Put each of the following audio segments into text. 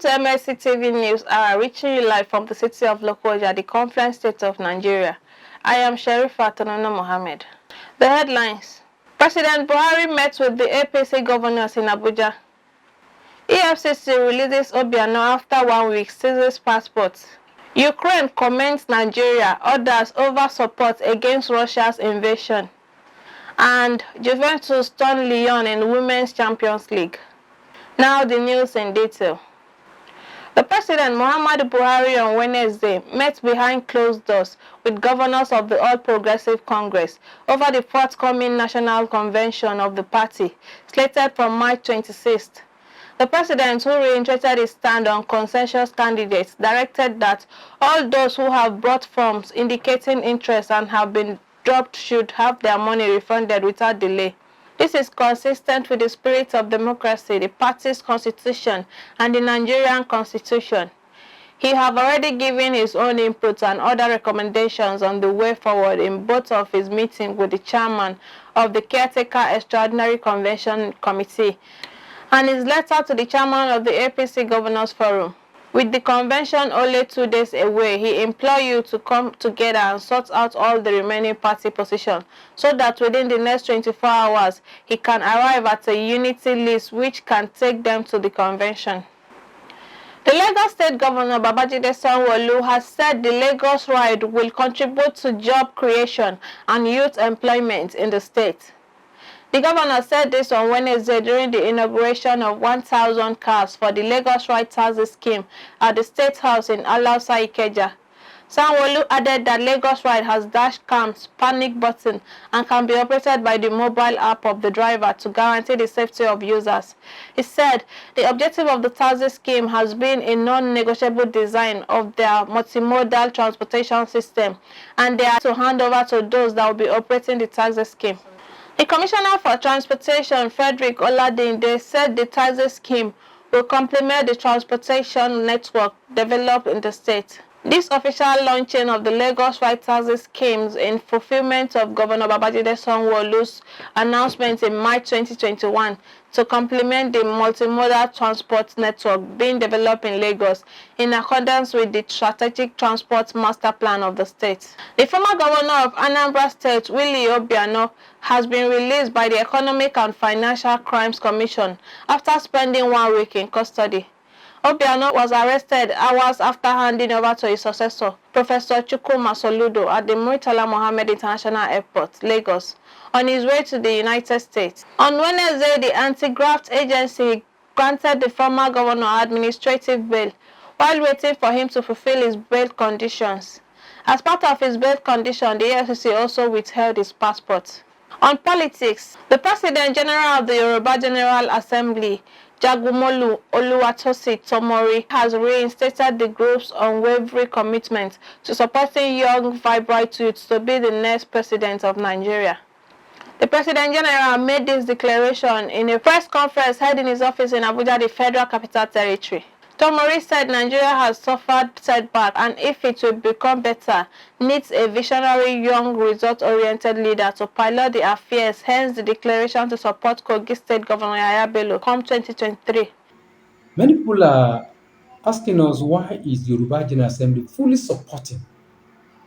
to Mlc TV News Hour, reaching you live from the city of Lokoja, the Conference State of Nigeria. I am Sherifa Tonono Mohammed. The headlines. President Buhari met with the APC governors in Abuja. EFCC releases OBIANO after 1 week, seizes passports. Ukraine commends Nigeria, orders over support against Russia's invasion. And Juventus turn LYON in Women's Champions League. Now the news in detail. The President Muhammadu Buhari on Wednesday met behind closed doors with governors of the All Progressive Congress over the forthcoming National Convention of the party, slated for March 26th. The President, who reiterated his stand on consensus candidates, directed that all those who have brought forms indicating interest and have been dropped should have their money refunded without delay. This is consistent with the spirit of democracy, the party's constitution, and the Nigerian constitution. He have already given his own input and other recommendations on the way forward in both of his meetings with the chairman of the Caretaker Extraordinary Convention Committee and his letter to the chairman of the APC Governors Forum. With the convention only 2 days away, he implored you to come together and sort out all the remaining party positions so that within the next 24 hours, he can arrive at a unity list which can take them to the convention. The Lagos State Governor Babajide Sanwo-Olu has said the Lagos Ride will contribute to job creation and youth employment in the state. The governor said this on Wednesday during the inauguration of 1,000 cars for the Lagos Ride Taxi scheme at the State House in Alausa, Ikeja. Sanwo-Olu added that Lagos Ride has dash cams, panic button, and can be operated by the mobile app of the driver to guarantee the safety of users. He said the objective of the taxi scheme has been a non-negotiable design of their multimodal transportation system, and they are to hand over to those that will be operating the taxi scheme. The Commissioner for Transportation, Frederick Oladinde, said the taxi scheme will complement the transportation network developed in the state. This official launching of the Lagos Ride Taxi schemes in fulfillment of Governor Babajide Sanwo-Olu's announcement in March 2021 to complement the multimodal transport network being developed in Lagos in accordance with the Strategic Transport Master Plan of the state. The former governor of Anambra State, Willie Obiano, has been released by the Economic and Financial Crimes Commission after spending 1 week in custody. Obiano was arrested hours after handing over to his successor, Professor Chukwuma Soludo, at the Murtala Mohammed International Airport, Lagos, on his way to the United States. On Wednesday, the Anti-Graft Agency granted the former governor administrative bail while waiting for him to fulfill his bail conditions. As part of his bail condition, the EFCC also withheld his passport. On politics, the President General of the Yoruba General Assembly, Jagumolu Oluwatosi Tomori, has reinstated the group's unwavering commitment to supporting young, vibrant youths to be the next president of Nigeria. The President General made this declaration in a press conference held in his office in Abuja, the Federal Capital Territory. Tomori said Nigeria has suffered setback and if it will become better, needs a visionary, young, result-oriented leader to pilot the affairs, hence the declaration to support Kogi State Governor Yahaya Bello come 2023. Many people are asking us why is Yoruba General Assembly fully supporting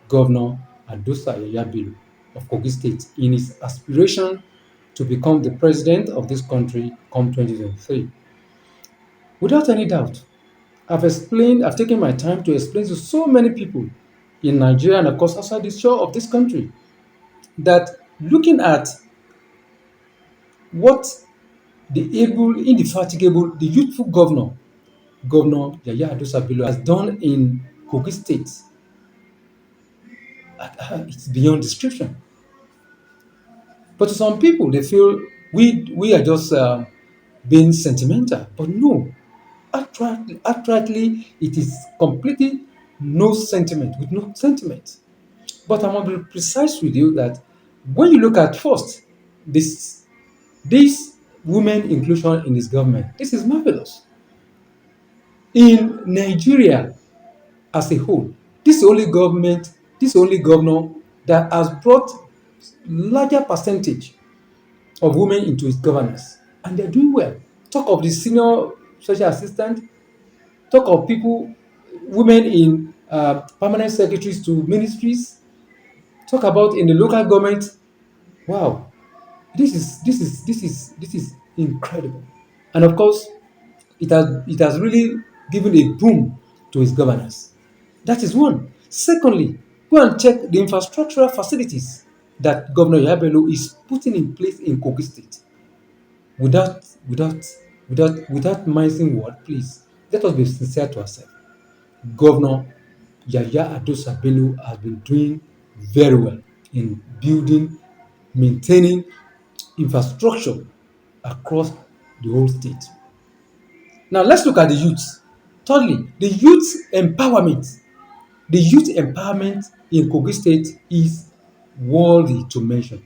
Governor Adosa Yahaya Bello of Kogi State in his aspiration to become the president of this country come 2023. Without any doubt, I've taken my time to explain to so many people in Nigeria and of course outside the shore of this country that looking at what the able, indefatigable, the youthful Governor Yahaya Adosa Bello has done in Kogi State, it's beyond description. But to some people, they feel we are just being sentimental. But no, actually, it is completely no sentiment, with no sentiment. But I want to be precise with you that when you look at first, this women inclusion in this government, this is marvelous. In Nigeria as a whole, this is the only governor that has brought larger percentage of women into its governance, and they're doing well. Talk of the senior social assistant, talk of people, women in permanent secretaries to ministries, talk about in the local government. Wow, this is incredible, and of course, it has really given a boom to his governance. That is one. Secondly, go and check the infrastructural facilities that Governor Yabelo is putting in place in Kogi State. Without without without mincing word, please let us be sincere to ourselves. Governor Yaya Adosa Bello has been doing very well in building, maintaining infrastructure across the whole state. Now let's look at the youth. Thirdly, the youth empowerment. The youth empowerment in Kogi State is worthy to mention.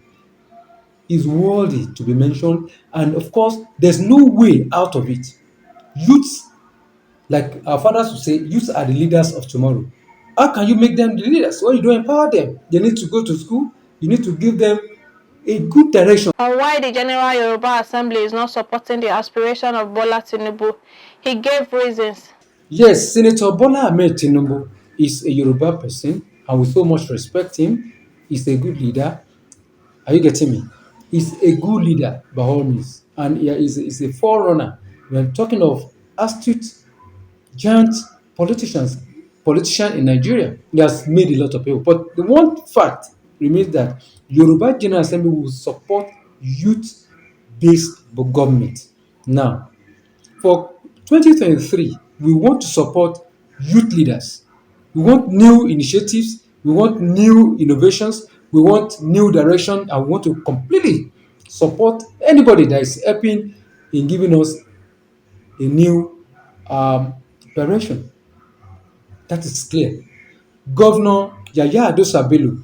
Is worthy to be mentioned, and of course, there's no way out of it. Youths, like our fathers would say, youths are the leaders of tomorrow. How can you make them the leaders when you don't empower them? They need to go to school. You need to give them a good direction. On why the General Yoruba Assembly is not supporting the aspiration of Bola Tinubu, he gave reasons. Yes, Senator Bola Ahmed Tinubu is a Yoruba person, and we so much respect him. He's a good leader. Are you getting me? He's a good leader by all means, and he's a forerunner. We are talking of astute, giant politicians, politician in Nigeria. He has made a lot of people. But the one fact remains that Yoruba General Assembly will support youth-based government. Now, for 2023, we want to support youth leaders. We want new initiatives. We want new innovations. We want new direction. And we want to completely support anybody that is helping in giving us a new direction. That is clear. Governor Yaya Adosa Bello,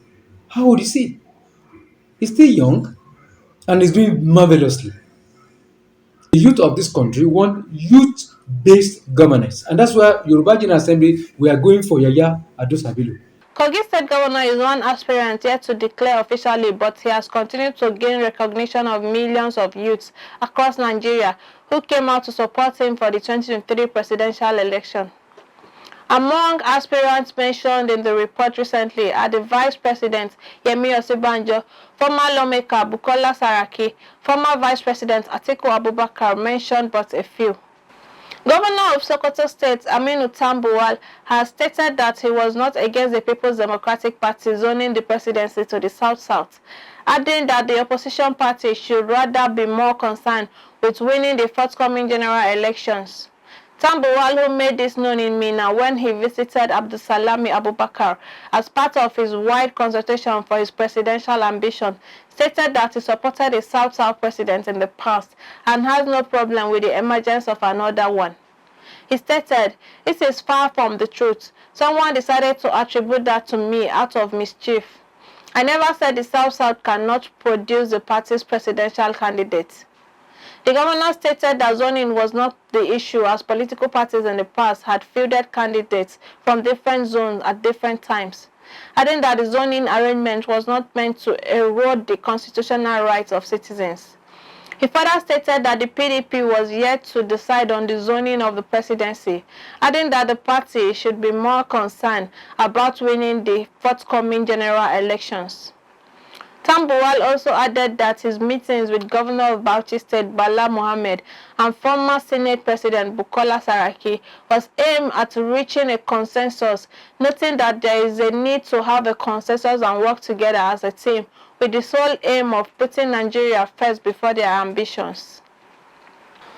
how old is he? He's still young and he's doing marvelously. The youth of this country want youth-based governance, and that's why Yoruba General Assembly we are going for Yaya Adosa Bello. Kogi State Governor is one aspirant yet to declare officially, but he has continued to gain recognition of millions of youths across Nigeria who came out to support him for the 2023 presidential election. Among aspirants mentioned in the report recently are the Vice President Yemi Osibanjo, former lawmaker Bukola Saraki, former Vice President Atiku Abubakar mentioned but a few. Governor of Sokoto State, Aminu Tambuwal, has stated that he was not against the People's Democratic Party zoning the presidency to the South-South, adding that the opposition party should rather be more concerned with winning the forthcoming general elections. Tambuwal, who made this known in Mina when he visited Abdusalami Abubakar as part of his wide consultation for his presidential ambition, stated that he supported a South-South president in the past and has no problem with the emergence of another one. He stated, "This is far from the truth. Someone decided to attribute that to me out of mischief. I never said the South-South cannot produce the party's presidential candidate." The governor stated that zoning was not the issue, as political parties in the past had fielded candidates from different zones at different times, adding that the zoning arrangement was not meant to erode the constitutional rights of citizens. He further stated that the PDP was yet to decide on the zoning of the presidency, adding that the party should be more concerned about winning the forthcoming general elections. Tambuwal also added that his meetings with Governor of Bauchi State Bala Mohammed and former Senate President Bukola Saraki was aimed at reaching a consensus, noting that there is a need to have a consensus and work together as a team with the sole aim of putting Nigeria first before their ambitions.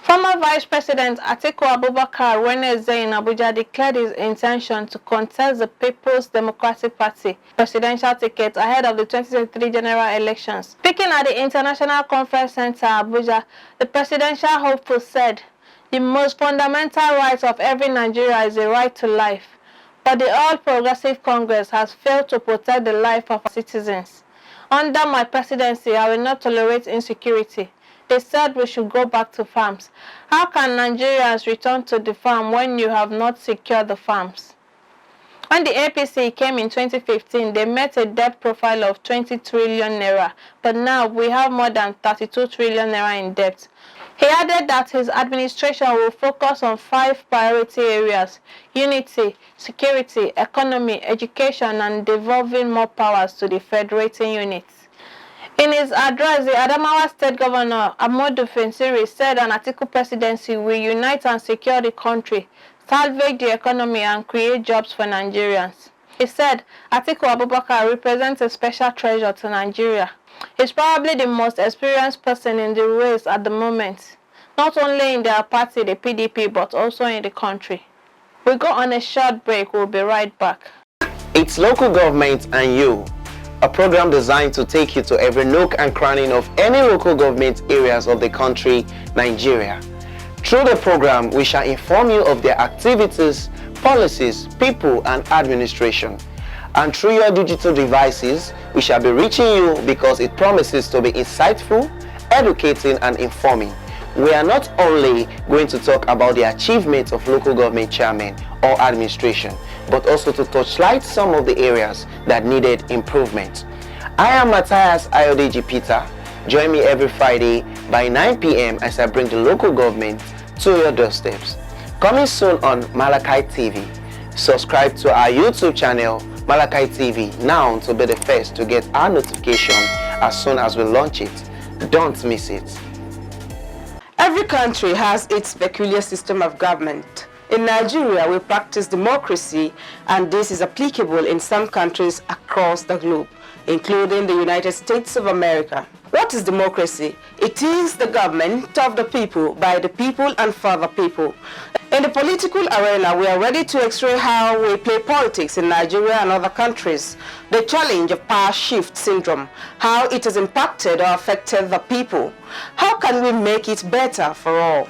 Former Vice President Atiku Abubakar Wednesday in Abuja declared his intention to contest the People's Democratic Party presidential ticket ahead of the 2023 general elections. Speaking at the International Conference Center, Abuja, the presidential hopeful said, "The most fundamental right of every Nigerian is the right to life, but the All Progressive Congress has failed to protect the life of our citizens. Under my presidency, I will not tolerate insecurity. They said we should go back to farms. How can Nigerians return to the farm when you have not secured the farms?" When the APC came in 2015, they met a debt profile of 20 trillion naira, but now we have more than 32 trillion naira in debt. He added that his administration will focus on 5 priority areas: unity, security, economy, education, and devolving more powers to the federating units. In his address, the Adamawa State Governor Amodu Fintiri said an Atiku presidency will unite and secure the country, salvage the economy, and create jobs for Nigerians. He said Atiku Abubakar represents a special treasure to Nigeria. He's probably the most experienced person in the race at the moment, not only in their party, the PDP, but also in the country. We go on a short break. We'll be right back. It's Local Government and You, a program designed to take you to every nook and cranny of any local government areas of the country, Nigeria. Through the program, we shall inform you of their activities, policies, people, and administration. And through your digital devices, we shall be reaching you because it promises to be insightful, educating, and informing. We are not only going to talk about the achievements of local government chairmen or administration, but also to touchlight some of the areas that needed improvement. I am Matthias Ayodeji Peter. Join me every Friday by 9 p.m. as I bring the local government to your doorsteps. Coming soon on Mlc TV. Subscribe to our YouTube channel, Mlc TV, now to be the first to get our notification as soon as we launch it. Don't miss it. Every country has its peculiar system of government. In Nigeria, we practice democracy, and this is applicable in some countries across the globe, including the United States of America. What is democracy? It is the government of the people, by the people, and for the people. In the political arena, we are ready to x-ray how we play politics in Nigeria and other countries, the challenge of power shift syndrome, how it has impacted or affected the people. How can we make it better for all?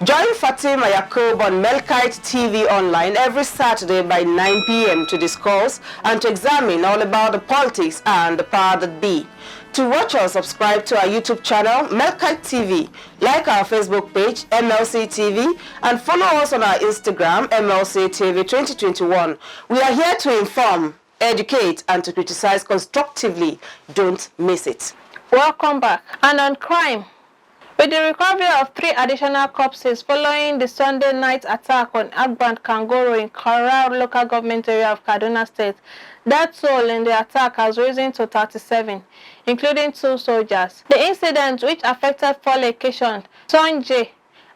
Join Fatima Yacob on Mlc TV online every Saturday by 9 p.m. to discuss and to examine all about the politics and the power that be. To watch or subscribe to our YouTube channel, Mlc TV, like our Facebook page, Mlc TV, and follow us on our Instagram, Mlc TV 2021. We are here to inform, educate, and to criticize constructively. Don't miss it. Welcome back. And on crime, with the recovery of 3 additional corpses following the Sunday night attack on Agban Kangoro in Kara local government area of Kaduna State, death toll in the attack has risen to 37, including 2 soldiers. The incident, which affected 4 locations, Sonje,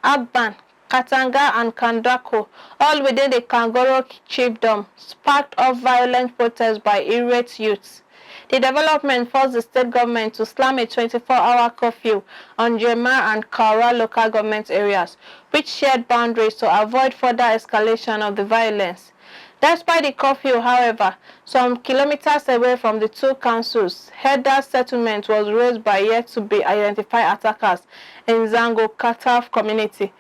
Agban, Katanga, and Kandako, all within the Kangoro chiefdom, sparked off violent protests by irate youths. The development forced the state government to slam a 24-hour curfew on Jema and Kaura local government areas, which shared boundaries to avoid further escalation of the violence. Despite the curfew, however, some kilometers away from the 2 councils, Heda's settlement was raised by yet-to-be-identified attackers in Zango Kataf community.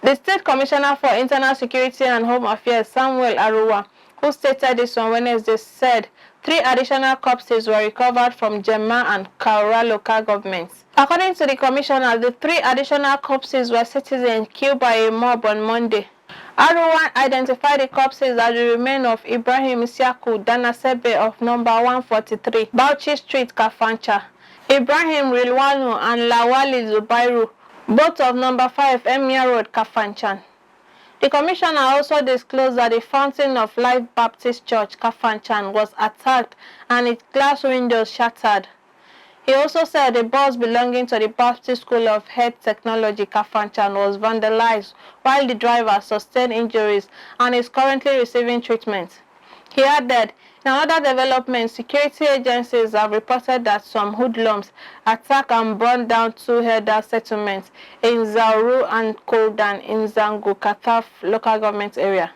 The State Commissioner for Internal Security and Home Affairs, Samuel Aruwa, who stated this on Wednesday, said 3 additional corpses were recovered from Jema and Kaura local governments. According to the commissioner, the 3 additional corpses were citizens killed by a mob on Monday. Aruwan identified the corpses as the remains of Ibrahim Isiaku Danasebe of number 143, Bauchi Street, Kafancha, Ibrahim Rilwanu and Lawali Zubairu, both of number 5 Emir Road, Kafanchan. The commissioner also disclosed that the Fountain of Life Baptist Church, Kafanchan, was attacked and its glass windows shattered. He also said a bus belonging to the Baptist School of Health Technology, Kafanchan, was vandalized while the driver sustained injuries and is currently receiving treatment. He added, in another development, security agencies have reported that some hoodlums attacked and burned down 2 Heda settlements in Zauru and Koldan in Zango Kataf local government area.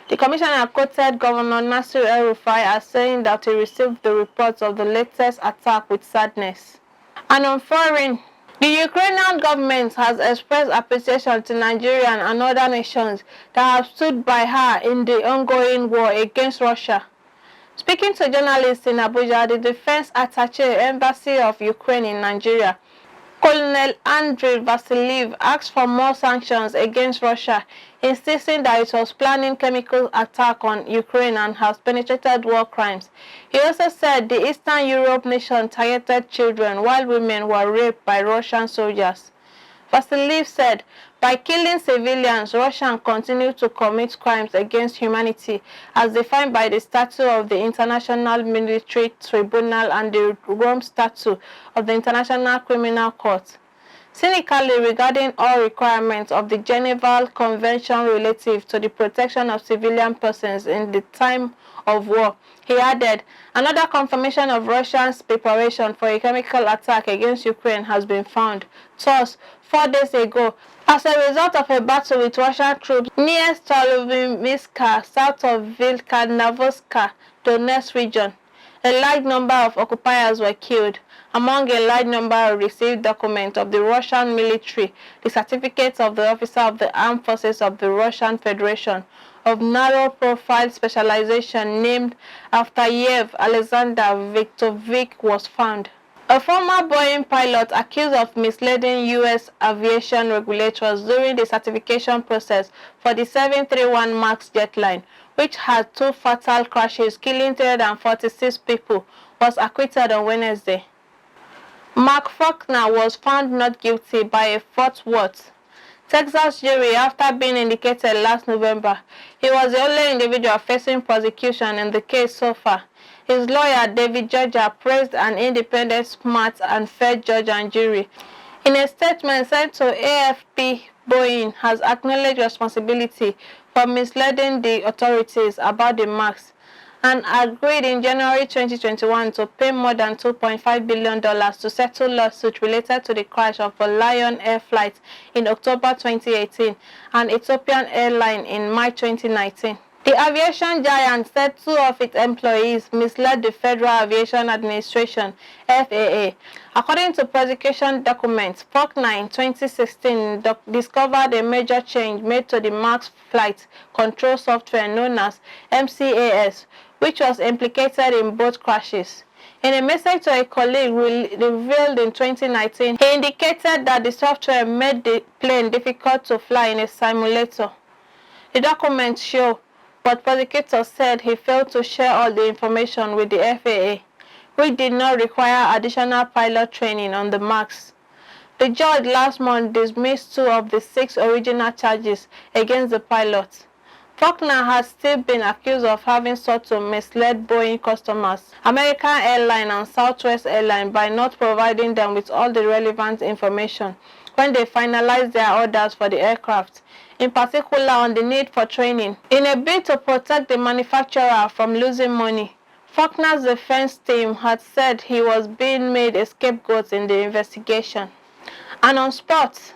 The commissioner quoted Governor Nasir El-Rufai as saying that he received the reports of the latest attack with sadness. And on foreign, the Ukrainian government has expressed appreciation to Nigeria and other nations that have stood by her in the ongoing war against Russia. Speaking to journalists in Abuja, the Defense Attaché Embassy of Ukraine in Nigeria, Colonel Andriy Vasiliev asked for more sanctions against Russia, insisting that it was planning chemical attack on Ukraine and has penetrated war crimes. He also said the Eastern Europe nation targeted children while women were raped by Russian soldiers. Vasiliv said, by killing civilians, Russia continues to commit crimes against humanity as defined by the Statute of the International Military Tribunal and the Rome Statute of the International Criminal Court. Cynically regarding all requirements of the Geneva Convention relative to the protection of civilian persons in the time of war, he added, another confirmation of Russia's preparation for a chemical attack against Ukraine has been found. Thus, 4 days ago, as a result of a battle with Russian troops near Stalovinska, south of Vilkanovoska, Donetsk region, a large number of occupiers were killed. Among a large number of received documents of the Russian military, the certificates of the officer of the armed forces of the Russian Federation of narrow-profile specialization named after Yev Alexander Viktorovich was found. A former Boeing pilot accused of misleading U.S. aviation regulators during the certification process for the 731 MAX jetline, which had 2 fatal crashes killing 346 people, was acquitted on Wednesday. Mark Faulkner was found not guilty by a Fort Worth, Texas jury after being indicated last November. He was the only individual facing prosecution in the case so far. His lawyer, David Georgia, praised an independent, smart, and fair judge and jury. In a statement sent to AFP, Boeing has acknowledged responsibility for misleading the authorities about the MAX and agreed in January 2021 to pay more than $2.5 billion to settle lawsuits related to the crash of a LYON Air flight in October 2018 and Ethiopian Airline in March 2019. The aviation giant said 2 of its employees misled the Federal Aviation Administration (FAA). According to prosecution documents, Faulkner in 2016 discovered a major change made to the MAX flight control software known as MCAS, which was implicated in both crashes. In a message to a colleague revealed in 2019, he indicated that the software made the plane difficult to fly in a simulator. The documents show, but prosecutors said he failed to share all the information with the FAA, which did not require additional pilot training on the MAX. The judge last month dismissed 2 of the 6 original charges against the pilots. Faulkner has still been accused of having sought to mislead Boeing customers, American Airlines and Southwest Airlines, by not providing them with all the relevant information when they finalized their orders for the aircraft, in particular on the need for training. In a bid to protect the manufacturer from losing money, Faulkner's defense team had said he was being made a scapegoat in the investigation. And on sports,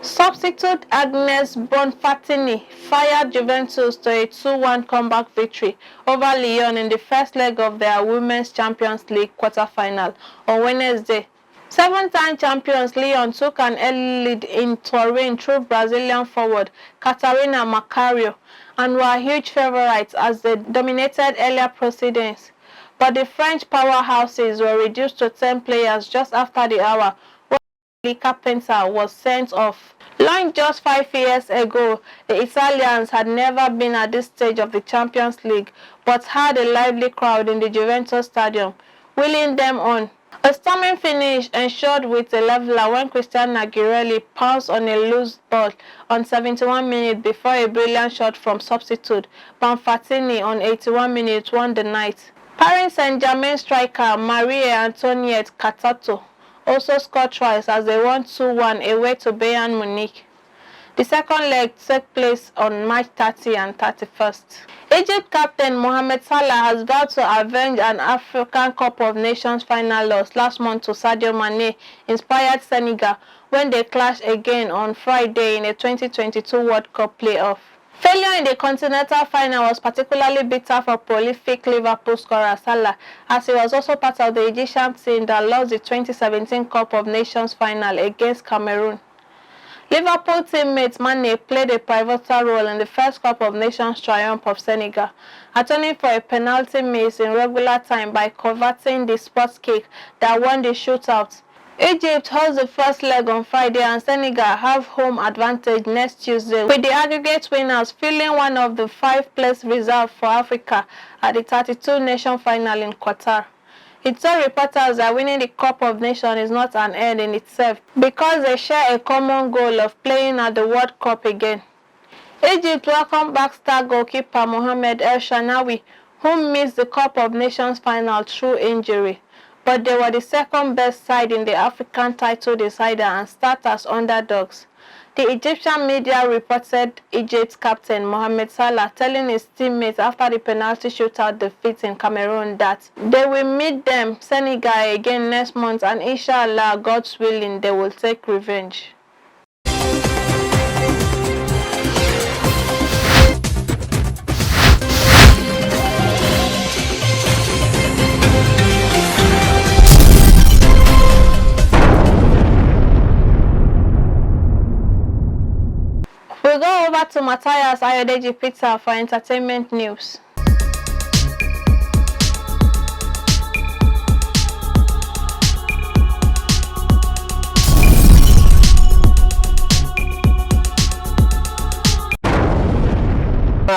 substitute Agnes Bonfatini fired Juventus to a 2-1 comeback victory over Lyon in the first leg of their Women's Champions League quarter-final on Wednesday. 7-time champions Lyon took an early lead in Turin through Brazilian forward Catarina Macario and were huge favorites as they dominated earlier proceedings. But the French powerhouses were reduced to 10 players just after the hour when Lee Carpenter was sent off. Launched just 5 years ago, the Italians had never been at this stage of the Champions League but had a lively crowd in the Juventus stadium, willing them on. A storming finish ensured with a leveler when Christian Aguirre pounced on a loose ball on 71 minutes before a brilliant shot from substitute Bonfatini on 81 minutes won the night. Paris Saint-Germain striker Marie Antoinette Katato also scored twice as they won 2-1 away to Bayern Munich. The second leg took place on March 30 and 31st. Egypt captain Mohamed Salah has vowed to avenge an African Cup of Nations final loss last month to Sadio Mane-inspired Senegal when they clashed again on Friday in a 2022 World Cup playoff. Failure in the continental final was particularly bitter for prolific Liverpool scorer Salah, as he was also part of the Egyptian team that lost the 2017 Cup of Nations final against Cameroon. Liverpool teammate Mane played a pivotal role in the first Cup of Nations triumph of Senegal, atoning for a penalty miss in regular time by converting the sports kick that won the shootout. Egypt holds the first leg on Friday and Senegal have home advantage next Tuesday, with the aggregate winners filling one of the 5 places reserved for Africa at the 32-nation final in Qatar. It told reporters that winning the Cup of Nations is not an end in itself because they share a common goal of playing at the World Cup again. Egypt welcomed back star goalkeeper Mohamed El Shanawi, who missed the Cup of Nations final through injury, but they were the second-best side in the African title decider and start as underdogs. The Egyptian media reported Egypt's captain Mohamed Salah telling his teammates after the penalty shootout defeat in Cameroon that they will meet them, Senegal, again next month, and inshallah, God's willing, they will take revenge. We'll go over to Matthias Ayodeji Peter for entertainment news.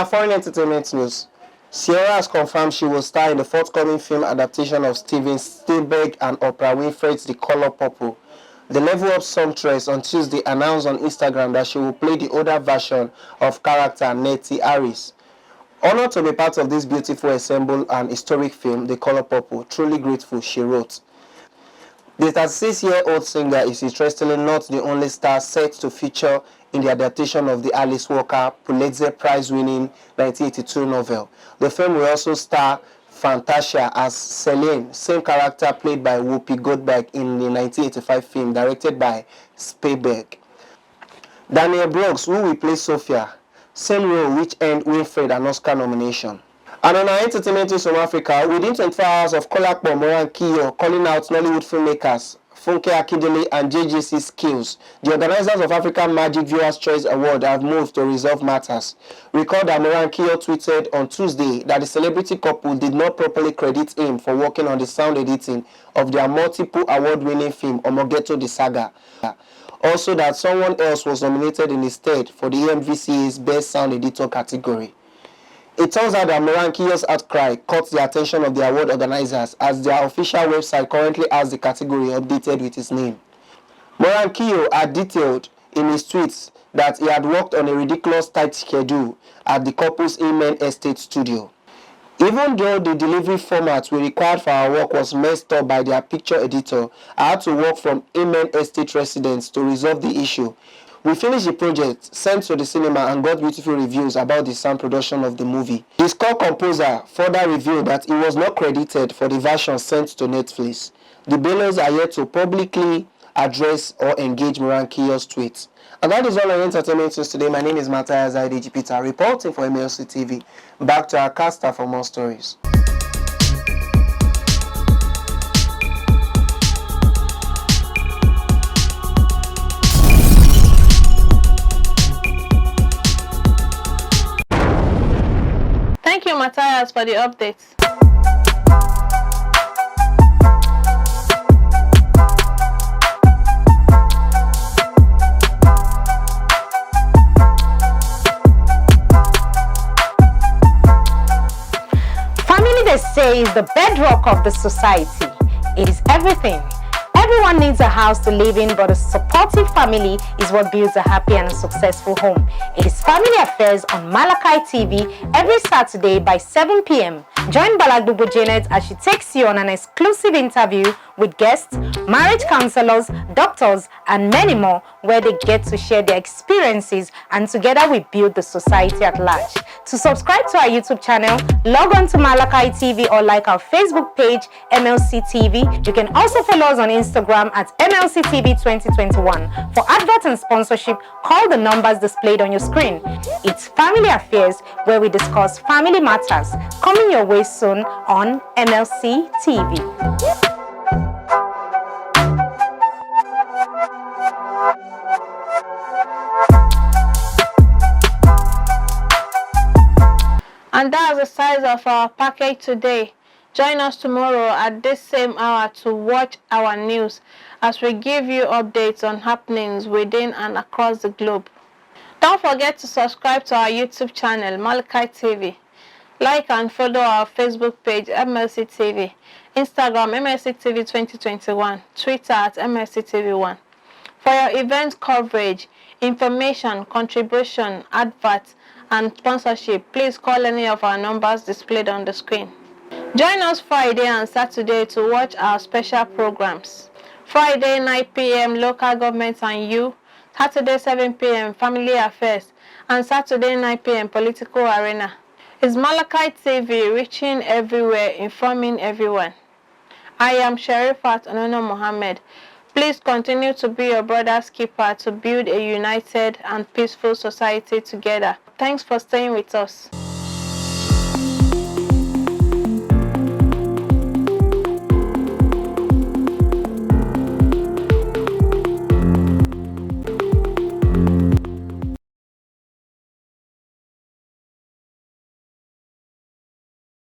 Foreign entertainment news. Sierra has confirmed she will star in the forthcoming film adaptation of Steven Spielberg and Oprah Winfrey's The Color Purple. The Level Up songstress on Tuesday announced on Instagram that she will play the older version of character Nettie Harris. Honored to be part of this beautiful ensemble and historic film, The Color Purple, truly grateful, she wrote. The 36-year-old singer is interestingly not the only star set to feature in the adaptation of the Alice Walker Pulitzer Prize-winning 1982 novel. The film will also star Fantasia as Selene, same character played by Whoopi Goldberg in the 1985 film directed by Spielberg. Daniel Brooks, who will play Sophia, same role which earned Winfrey an Oscar nomination. And on our entertainment in South Africa, within 24 hours of Kolakbo Morankiyo calling out Nollywood filmmakers Funke Akindele and JJC Skills, the organizers of African Magic Viewers' Choice Award have moved to resolve matters. Recall that Morankiyo tweeted on Tuesday that the celebrity couple did not properly credit him for working on the sound editing of their multiple award-winning film Omogeto the Saga. Also that someone else was nominated in his stead for the MVCA's Best Sound Editor category. It turns out that Morankiyo's outcry caught the attention of the award organizers as their official website currently has the category updated with his name. Morankiyo had detailed in his tweets that he had worked on a ridiculous tight schedule at the couple's Amen Estate studio. Even though the delivery format we required for our work was messed up by their picture editor, I had to work from Amen Estate residents to resolve the issue. We finished the project, sent to the cinema, and got beautiful reviews about the sound production of the movie. The score composer further revealed that he was not credited for the version sent to Netflix. The Bellows are yet to publicly address or engage Morankiyo's tweets. And that is all on entertainment news today. My name is Matthias Ayodeji Peter, reporting for Mlc TV. Back to our caster for more stories. Thank you, Matthias, for the updates. Family, they say, is the bedrock of the society. It is everything. Everyone needs a house to live in, but a supportive family is what builds a happy and a successful home. It is Family Affairs on Mlc TV every Saturday by 7 p.m. Join Balagdubu Janet as she takes you on an exclusive interview with guests, marriage counselors, doctors, and many more, where they get to share their experiences, and together we build the society at large. To subscribe to our YouTube channel, log on to Mlc TV or like our Facebook page, Mlc TV. You can also follow us on Instagram at Mlc TV 2021. For adverts and sponsorship, call the numbers displayed on your screen. It's Family Affairs, where we discuss family matters. Coming your way soon on Mlc TV. And that's the size of our package today. Join us tomorrow at this same hour to watch our news. as we give you updates on happenings within and across the globe. Don't forget to subscribe to our YouTube channel, Mlc TV. Like and follow our Facebook page, Mlc TV, Instagram, Mlc TV 2021, Twitter at Mlc TV1. For your event coverage, information, contribution, adverts, and sponsorship, please call any of our numbers displayed on the screen. Join us Friday and Saturday to watch our special programs. Friday 9 p.m. Local Government and You, Saturday 7 p.m. Family Affairs, and Saturday 9 p.m. Political Arena. It's Mlc TV, reaching everywhere, informing everyone. I am Sherifat Mohammed. Please continue to be your brother's keeper to build a united and peaceful society together. Thanks for staying with us.